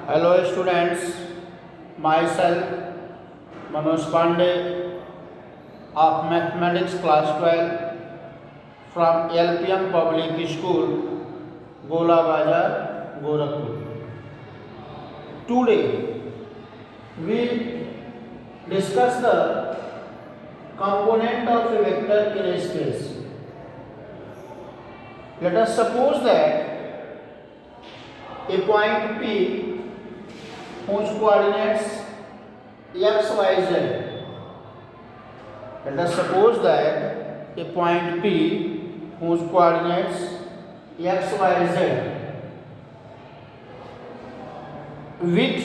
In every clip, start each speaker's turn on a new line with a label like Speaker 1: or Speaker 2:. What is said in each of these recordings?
Speaker 1: Hello students, myself Manoj Pandey of Mathematics class 12 from LPM Public School, Gola Bazar, Gorakhpur. Today we discuss the component of a vector in a space. Let us suppose that a point P whose coordinates x, y, z. Let us suppose that a point P whose coordinates x, y, z with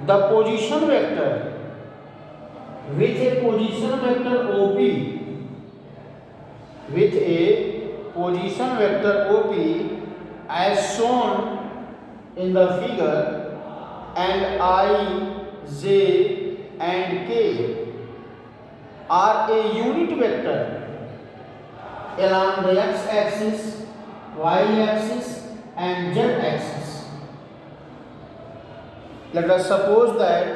Speaker 1: the position vector with a position vector OP with a position vector OP as shown in the figure, and I, j and k are a unit vector along the x-axis, y-axis and z-axis. Let us suppose that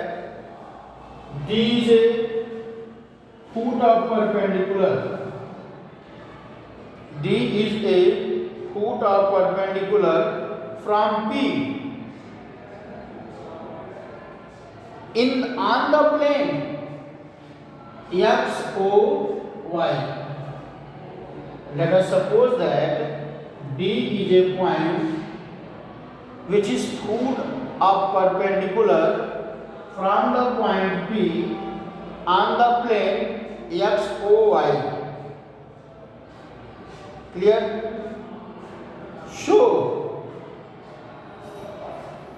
Speaker 1: D is a foot of perpendicular. D is a foot of perpendicular from P on the plane x, o, y. Let us suppose that D is a point which is foot of perpendicular from the point P on the plane x, o, y. Clear? So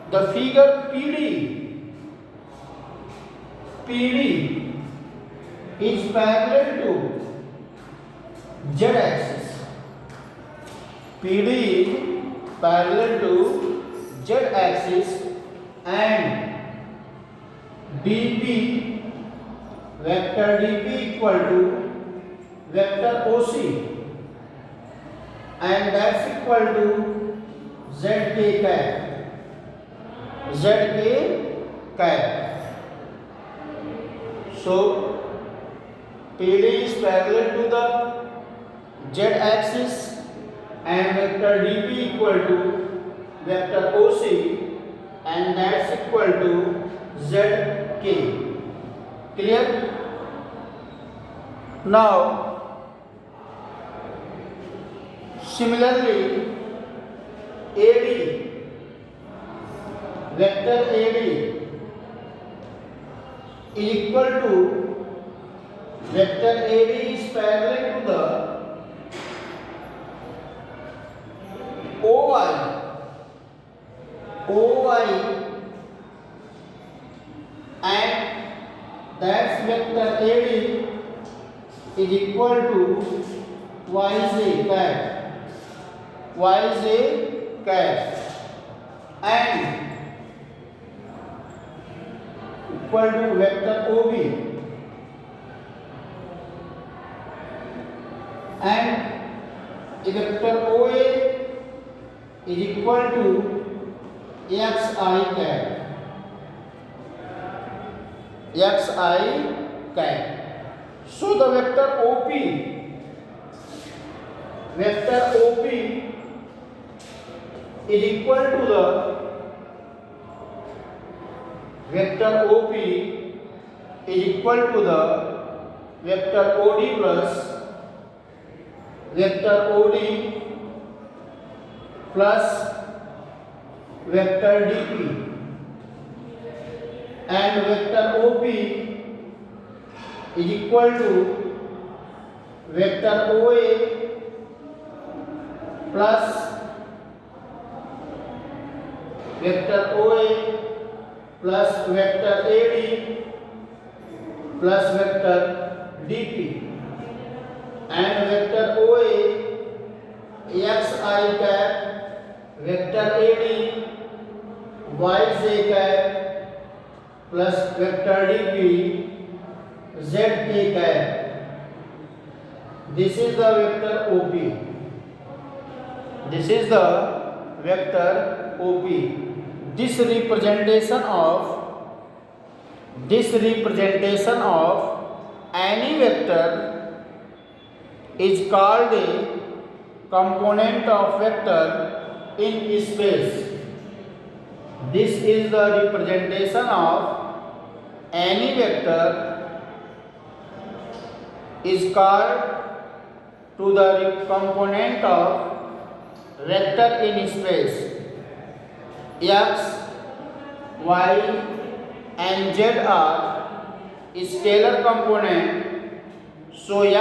Speaker 1: the figure PD is parallel to z-axis. PD is parallel to z-axis and dp, vector dp equal to vector OC, and that's equal to zk cap. So PD is parallel to the z-axis and vector dp equal to vector OC, and that's equal to zk. Clear? Now similarly AD, vector AD is equal to vector AD is parallel to the OY and that's vector AD is equal to YJ cap and equal to vector OB and vector OA is equal to XI cap. So the vector OP is equal to the vector OP is equal to the vector OD plus vector OD plus vector DP, and vector OP is equal to vector OA plus vector OA plus vector AD plus vector DP, and vector OA XI cap, vector AD YJ cap plus vector DP ZK cap. This is the vector OP. this representation of any vector is called a component of vector in space. This is the representation of any vector is called to the component of vector in space. X, y and z are scalar component, so xi,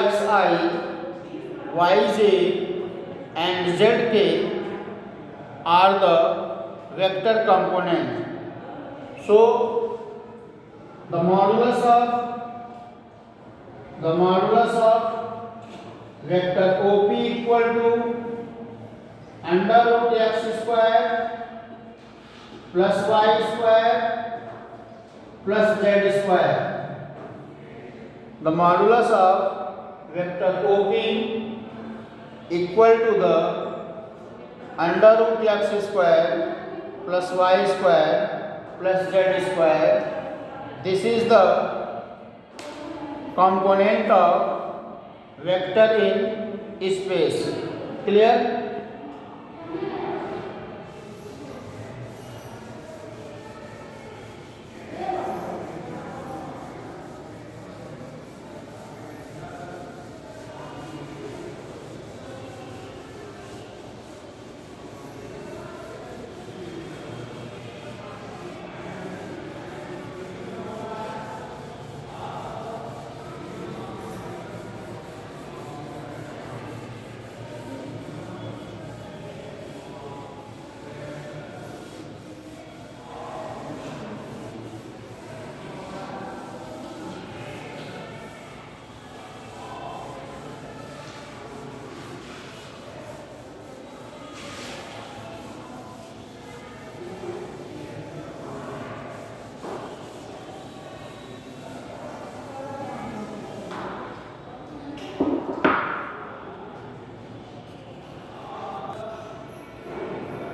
Speaker 1: yj and zk are the vector component. So the modulus of vector OP equal to under root x square plus y square plus z square. The modulus of vector OP equal to the under root x square plus y square plus z square. This is the component of vector in space. Clear?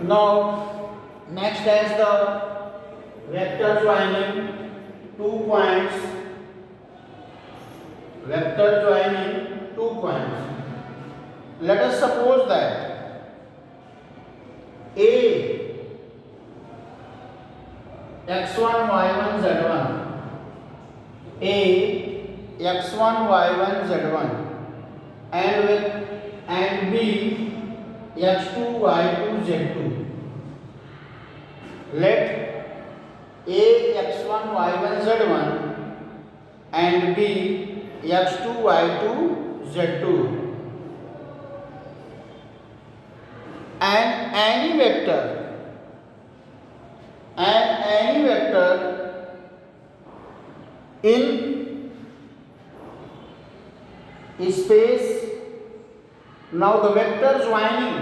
Speaker 1: Now, next is the vector joining 2 points. Vector joining 2 points. Let us suppose that A x1 y1 z1, A x1 y1 z1, and B x2 y2 z2. Let A x1 y1 z1 and B x2 y2 z2 and any vector in space. Now the vector joining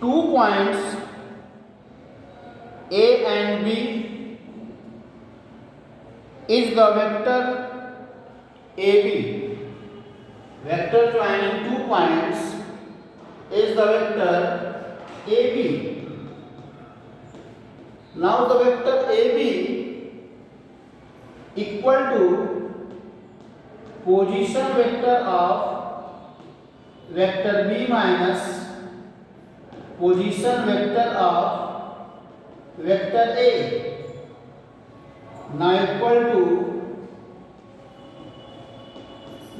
Speaker 1: 2 points A and B is the vector AB. Vector joining 2 points is the vector AB. Now the vector AB equal to position vector of vector B minus position vector of vector A. Now equal to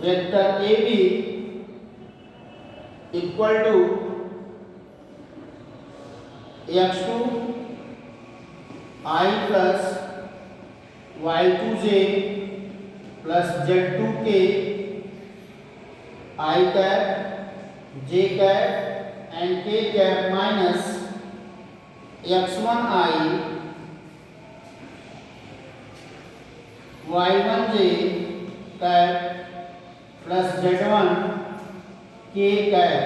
Speaker 1: vector AB equal to x2 I plus y2j plus z2k I cap, j cap and k cap minus x1i y1j cap plus z1 k cap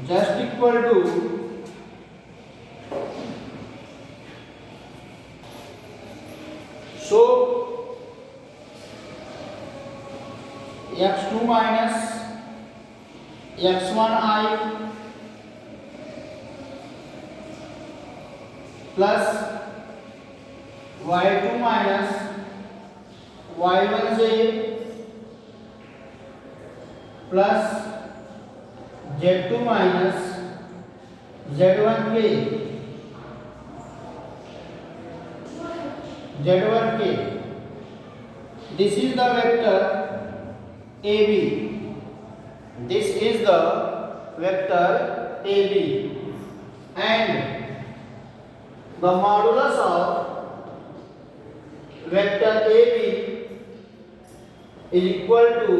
Speaker 1: just equal to so x2 minus x1i plus y2 minus y1j plus z2 minus z1k z1k. This is the vector AB. This is the vector AB, and the modulus of vector AB is equal to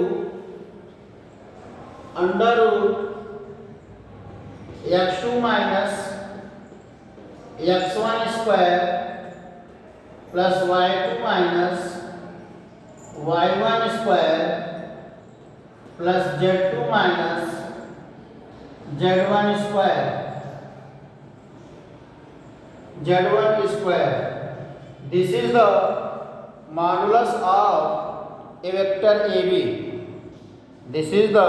Speaker 1: under root x2 minus x1 square plus y2 minus y1 square plus z2 minus z1 square. This is the modulus of a vector AB. This is the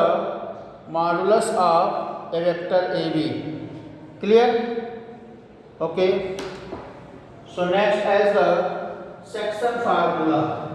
Speaker 1: modulus of a vector AB. Clear? Okay. So next as the section formula.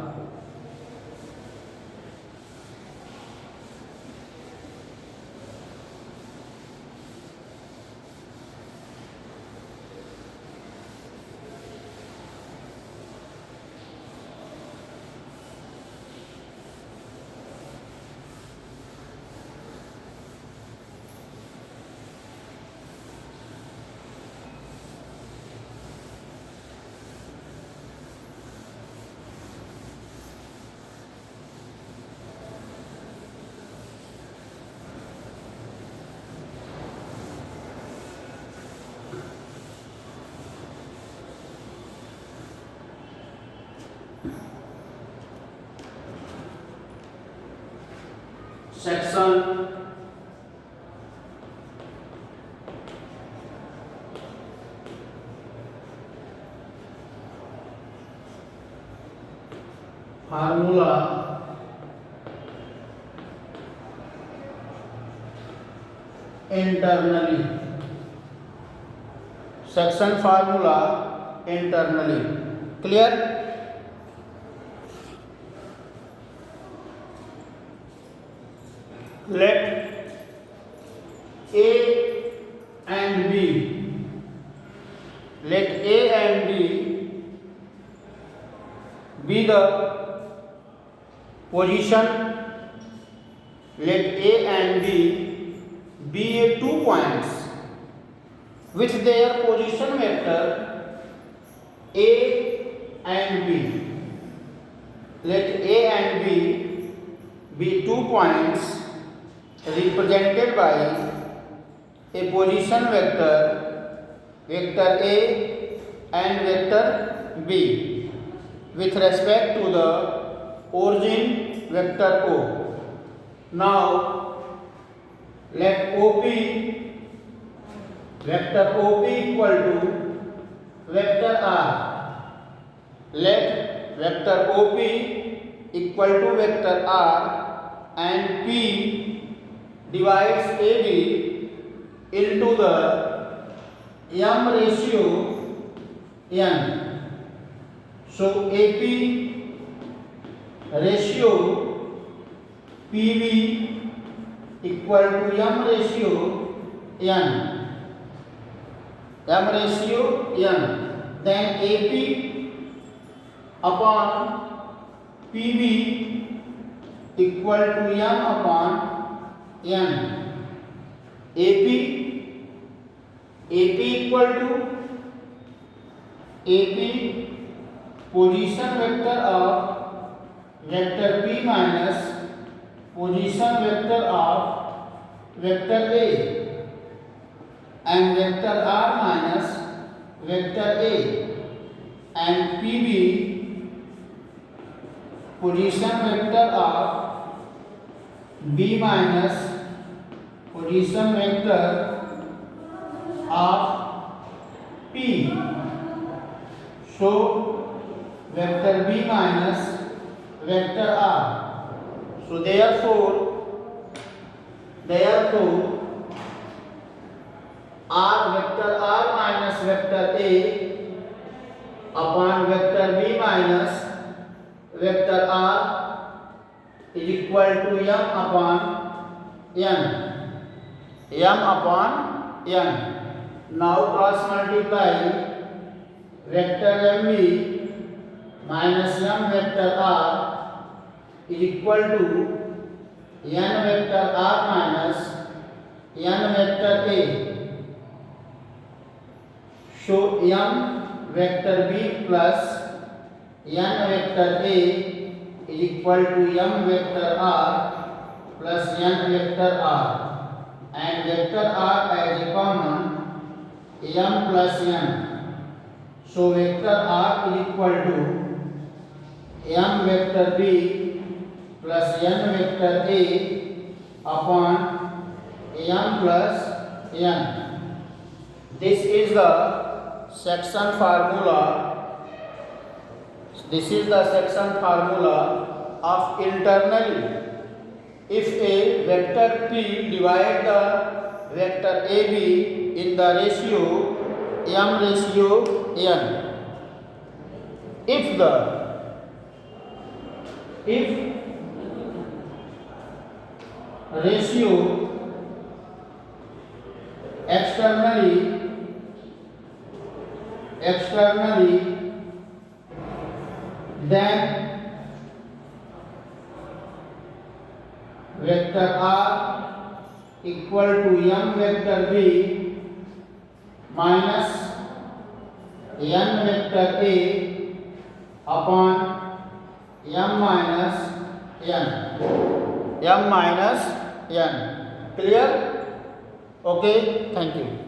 Speaker 1: Section formula internally. Section formula internally. Clear? Let A and B, let A and B be the position, let A and B be 2 points with their position vector A and B. Let A and B be 2 points represented by a position vector, vector A and vector B with respect to the origin vector O. Now let OP, vector OP equal to vector R. Let vector OP equal to vector R and P divides AB into the M ratio N. So AP ratio PB equal to M ratio N. M ratio N. Then AP upon PB equal to M upon N. AP equal to AP position vector of vector P minus position vector of vector A, and vector R minus vector A, and PB position vector of B minus position vector of P. So vector B minus vector R. So therefore R vector R minus vector A upon vector b minus vector r is equal to m upon n. M upon n. Now cross multiply vector mb minus m vector r is equal to n vector r minus n vector a. So m vector b plus n vector a is equal to m vector r plus n vector r, and vector r as a common m plus n. So vector r is equal to m vector b plus n vector a upon m plus n. This is the section formula. This is the section formula of internally. If a vector p divide the vector ab in the ratio m ratio n, if ratio externally then vector r equal to m vector b minus n vector a upon m minus n. M minus n. Clear? Okay, thank you.